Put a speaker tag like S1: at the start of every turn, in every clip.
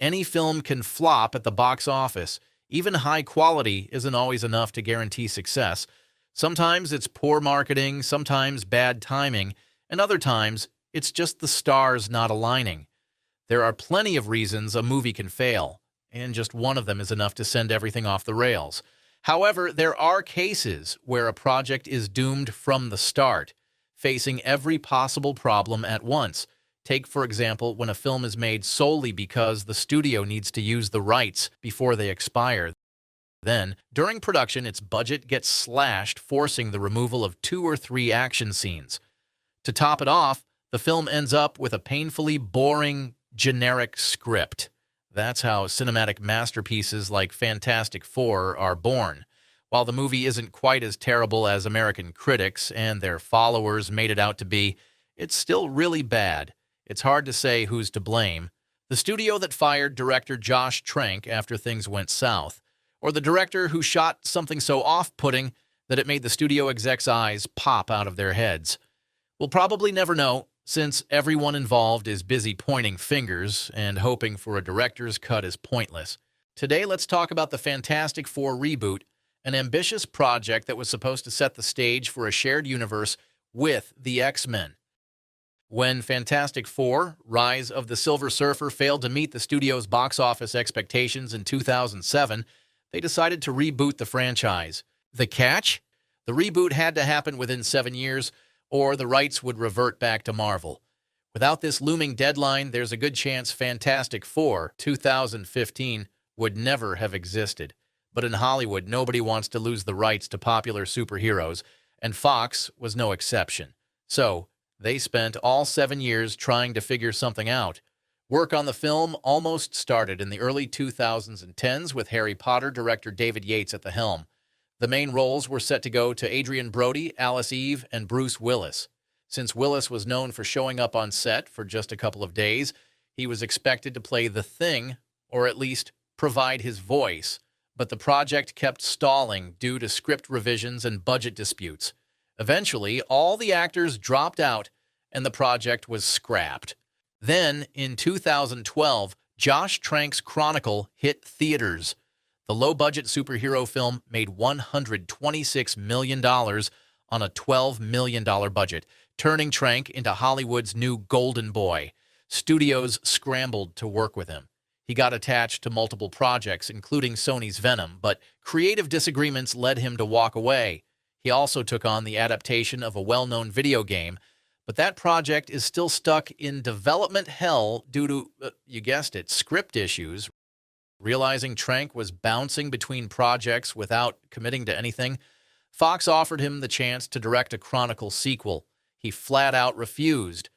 S1: Any film can flop at the box office. Even high quality isn't always enough to guarantee success. Sometimes it's poor marketing, sometimes bad timing, and other times it's just the stars not aligning. There are plenty of reasons a movie can fail, and just one of them is enough to send everything off the rails. However, there are cases where a project is doomed from the start, facing every possible problem at once. Take, for example, when a film is made solely because the studio needs to use the rights before they expire. Then, during production, its budget gets slashed, forcing the removal of 2 or 3 action scenes. To top it off, the film ends up with a painfully boring, generic script. That's how cinematic masterpieces like Fantastic Four are born. While the movie isn't quite as terrible as American critics and their followers made it out to be, it's still really bad. It's hard to say who's to blame. The studio that fired director Josh Trank after things went south, or the director who shot something so off-putting that it made the studio execs' eyes pop out of their heads. We'll probably never know, since everyone involved is busy pointing fingers and hoping for a director's cut is pointless. Today, let's talk about the Fantastic Four reboot, an ambitious project that was supposed to set the stage for a shared universe with the X-Men. When Fantastic Four: Rise of the Silver Surfer failed to meet the studio's box office expectations in 2007, they decided to reboot the franchise. The catch? The reboot had to happen within 7 years, or the rights would revert back to Marvel. Without this looming deadline, there's a good chance Fantastic Four 2015 would never have existed. But in Hollywood, nobody wants to lose the rights to popular superheroes, and Fox was no exception. So, they spent all 7 years trying to figure something out. Work on the film almost started in the early 2010s with Harry Potter director David Yates at the helm. The main roles were set to go to Adrian Brody, Alice Eve, and Bruce Willis. Since Willis was known for showing up on set for just a couple of days, he was expected to play the Thing, or at least provide his voice. But the project kept stalling due to script revisions and budget disputes. Eventually, all the actors dropped out, and the project was scrapped. Then, in 2012, Josh Trank's Chronicle hit theaters. The low-budget superhero film made $126 million on a $12 million budget, turning Trank into Hollywood's new golden boy. Studios scrambled to work with him. He got attached to multiple projects, including Sony's Venom, but creative disagreements led him to walk away. He also took on the adaptation of a well-known video game, but that project is still stuck in development hell due to, you guessed it, script issues. Realizing Trank was bouncing between projects without committing to anything, Fox offered him the chance to direct a Chronicle sequel. He flat out refused.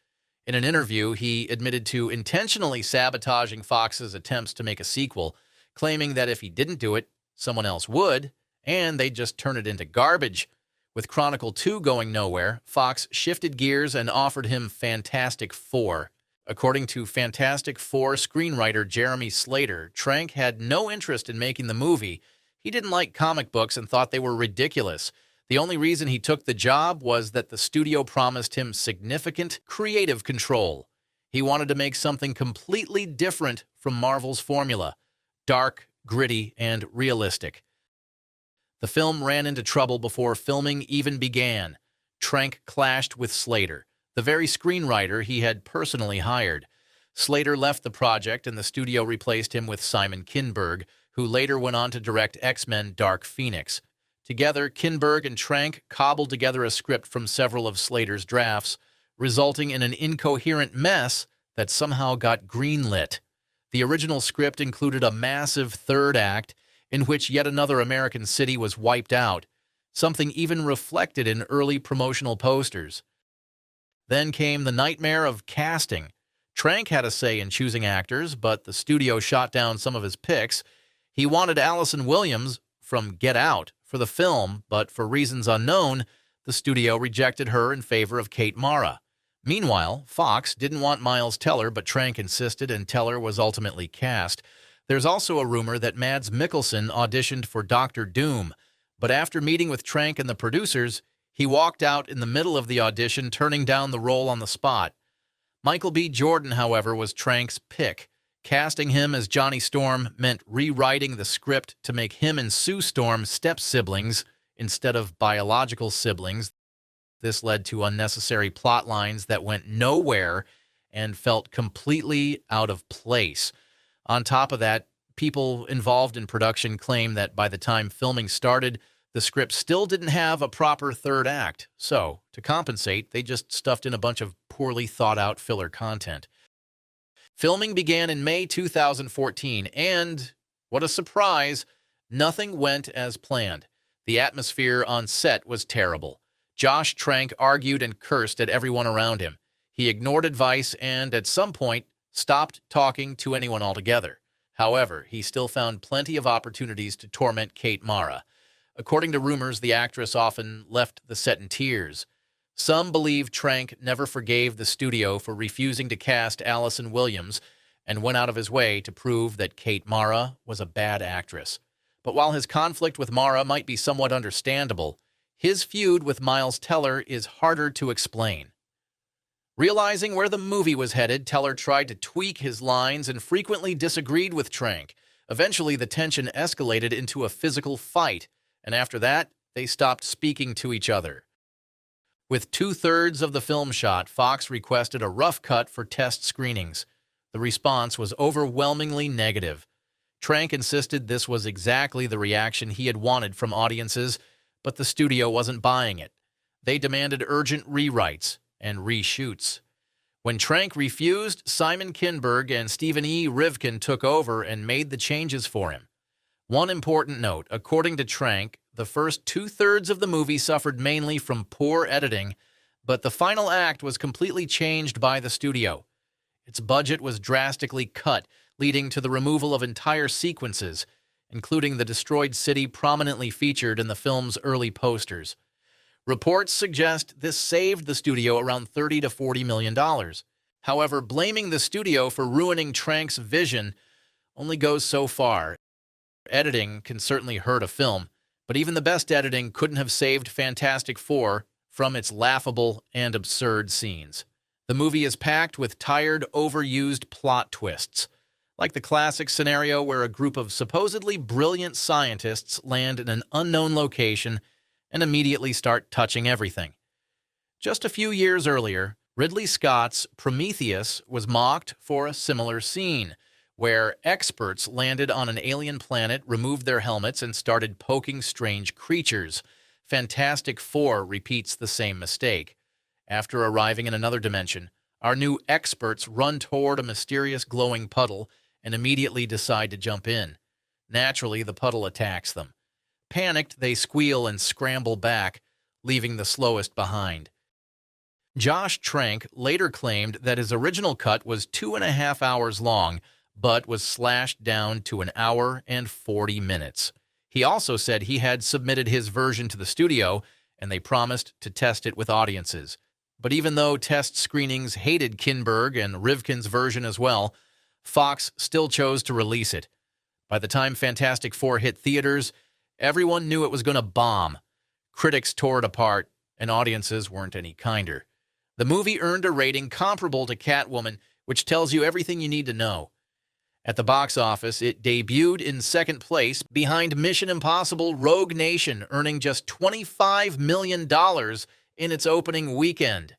S1: In an interview, he admitted to intentionally sabotaging Fox's attempts to make a sequel, claiming that if he didn't do it, someone else would, and they'd just turn it into garbage. With Chronicle 2 going nowhere, Fox shifted gears and offered him Fantastic Four. According to Fantastic Four screenwriter Jeremy Slater, Trank had no interest in making the movie. He didn't like comic books and thought they were ridiculous. The only reason he took the job was that the studio promised him significant creative control. He wanted to make something completely different from Marvel's formula: dark, gritty, and realistic. The film ran into trouble before filming even began. Trank clashed with Slater, the very screenwriter he had personally hired. Slater left the project and the studio replaced him with Simon Kinberg, who later went on to direct X-Men: Dark Phoenix. Together, Kinberg and Trank cobbled together a script from several of Slater's drafts, resulting in an incoherent mess that somehow got greenlit. The original script included a massive third act in which yet another American city was wiped out, something even reflected in early promotional posters. Then came the nightmare of casting. Trank had a say in choosing actors, but the studio shot down some of his picks. He wanted Allison Williams from Get Out for the film, but for reasons unknown, the studio rejected her in favor of Kate Mara. Meanwhile, Fox didn't want Miles Teller, but Trank insisted, and Teller was ultimately cast. There's also a rumor that Mads Mikkelsen auditioned for Dr. Doom, but after meeting with Trank and the producers, he walked out in the middle of the audition, turning down the role on the spot. Michael B. Jordan, however, was Trank's pick. Casting him as Johnny Storm meant rewriting the script to make him and Sue Storm step-siblings instead of biological siblings. This led to unnecessary plot lines that went nowhere and felt completely out of place. On top of that, people involved in production claim that by the time filming started, the script still didn't have a proper third act. So, to compensate, they just stuffed in a bunch of poorly thought-out filler content. Filming began in May 2014, and, what a surprise, nothing went as planned. The atmosphere on set was terrible. Josh Trank argued and cursed at everyone around him. He ignored advice and, at some point, stopped talking to anyone altogether. However, he still found plenty of opportunities to torment Kate Mara. According to rumors, the actress often left the set in tears. Some believe Trank never forgave the studio for refusing to cast Allison Williams and went out of his way to prove that Kate Mara was a bad actress. But while his conflict with Mara might be somewhat understandable, his feud with Miles Teller is harder to explain. Realizing where the movie was headed, Teller tried to tweak his lines and frequently disagreed with Trank. Eventually, the tension escalated into a physical fight, and after that, they stopped speaking to each other. With 2/3 of the film shot, Fox requested a rough cut for test screenings. The response was overwhelmingly negative. Trank insisted this was exactly the reaction he had wanted from audiences, but the studio wasn't buying it. They demanded urgent rewrites and reshoots. When Trank refused, Simon Kinberg and Stephen E. Rivkin took over and made the changes for him. One important note, according to Trank, the first 2/3 of the movie suffered mainly from poor editing, but the final act was completely changed by the studio. Its budget was drastically cut, leading to the removal of entire sequences, including the destroyed city prominently featured in the film's early posters. Reports suggest this saved the studio around $30 to $40 million. However, blaming the studio for ruining Trank's vision only goes so far. Editing can certainly hurt a film, but even the best editing couldn't have saved Fantastic Four from its laughable and absurd scenes. The movie is packed with tired, overused plot twists, like the classic scenario where a group of supposedly brilliant scientists land in an unknown location and immediately start touching everything. Just a few years earlier, Ridley Scott's Prometheus was mocked for a similar scene, where experts landed on an alien planet, removed their helmets, and started poking strange creatures. Fantastic Four repeats the same mistake. After arriving in another dimension, our new experts run toward a mysterious glowing puddle and immediately decide to jump in. Naturally, the puddle attacks them. Panicked, they squeal and scramble back, leaving the slowest behind. Josh Trank later claimed that his original cut was 2.5 hours long, but was slashed down to 1 hour and 40 minutes. He also said he had submitted his version to the studio, and they promised to test it with audiences. But even though test screenings hated Kinberg and Rivkin's version as well, Fox still chose to release it. By the time Fantastic Four hit theaters, everyone knew it was going to bomb. Critics tore it apart, and audiences weren't any kinder. The movie earned a rating comparable to Catwoman, which tells you everything you need to know. At the box office, it debuted in second place behind Mission Impossible Rogue Nation, earning just $25 million in its opening weekend.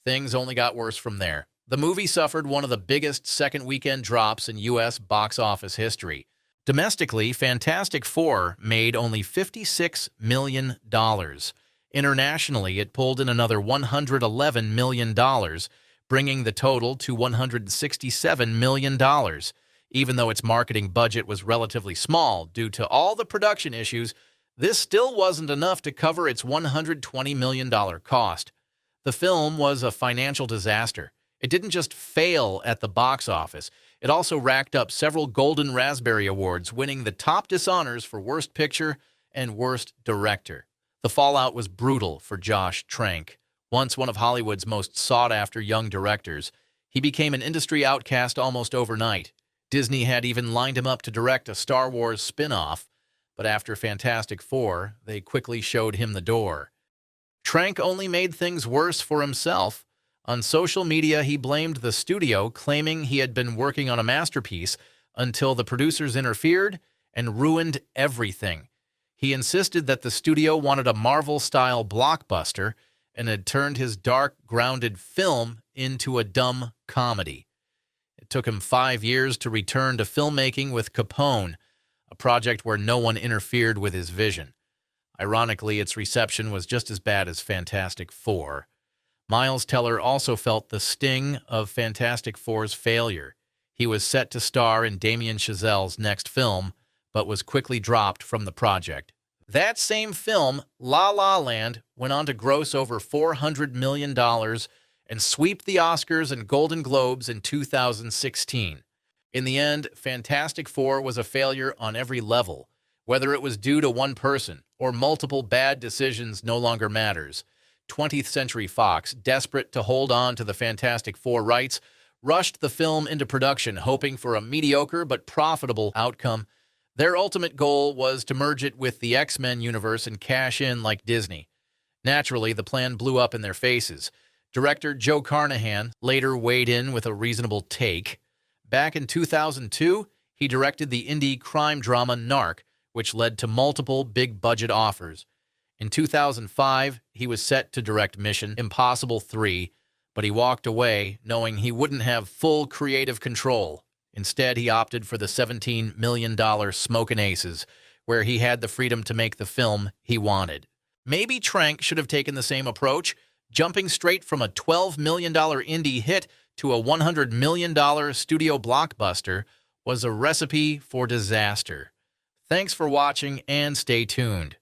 S1: Things only got worse from there. The movie suffered one of the biggest second weekend drops in U.S. box office history. Domestically, Fantastic Four made only $56 million. Internationally, it pulled in another $111 million, bringing the total to $167 million. Even though its marketing budget was relatively small due to all the production issues, this still wasn't enough to cover its $120 million cost. The film was a financial disaster. It didn't just fail at the box office. It also racked up several Golden Raspberry Awards, winning the top dishonors for Worst Picture and Worst Director. The fallout was brutal for Josh Trank. Once one of Hollywood's most sought-after young directors, he became an industry outcast almost overnight. Disney had even lined him up to direct a Star Wars spin-off, but after Fantastic Four, they quickly showed him the door. Trank only made things worse for himself. On social media, he blamed the studio, claiming he had been working on a masterpiece until the producers interfered and ruined everything. He insisted that the studio wanted a Marvel-style blockbuster and had turned his dark, grounded film into a dumb comedy. It took him 5 years to return to filmmaking with Capone, a project where no one interfered with his vision. Ironically, its reception was just as bad as Fantastic Four. Miles Teller also felt the sting of Fantastic Four's failure. He was set to star in Damien Chazelle's next film, but was quickly dropped from the project. That same film, La La Land, went on to gross over $400 million and sweep the Oscars and Golden Globes in 2016. In the end, Fantastic Four was a failure on every level. Whether it was due to one person or multiple bad decisions no longer matters. 20th Century Fox, desperate to hold on to the Fantastic Four rights, rushed the film into production, hoping for a mediocre but profitable outcome. Their ultimate goal was to merge it with the X-Men universe and cash in like Disney. Naturally, the plan blew up in their faces. Director Joe Carnahan later weighed in with a reasonable take. Back in 2002, he directed the indie crime drama Narc, which led to multiple big-budget offers. In 2005, he was set to direct Mission Impossible 3, but he walked away knowing he wouldn't have full creative control. Instead, he opted for the $17 million Smokin' Aces, where he had the freedom to make the film he wanted. Maybe Trank should have taken the same approach, jumping straight from a $12 million indie hit to a $100 million studio blockbuster was a recipe for disaster. Thanks for watching and stay tuned.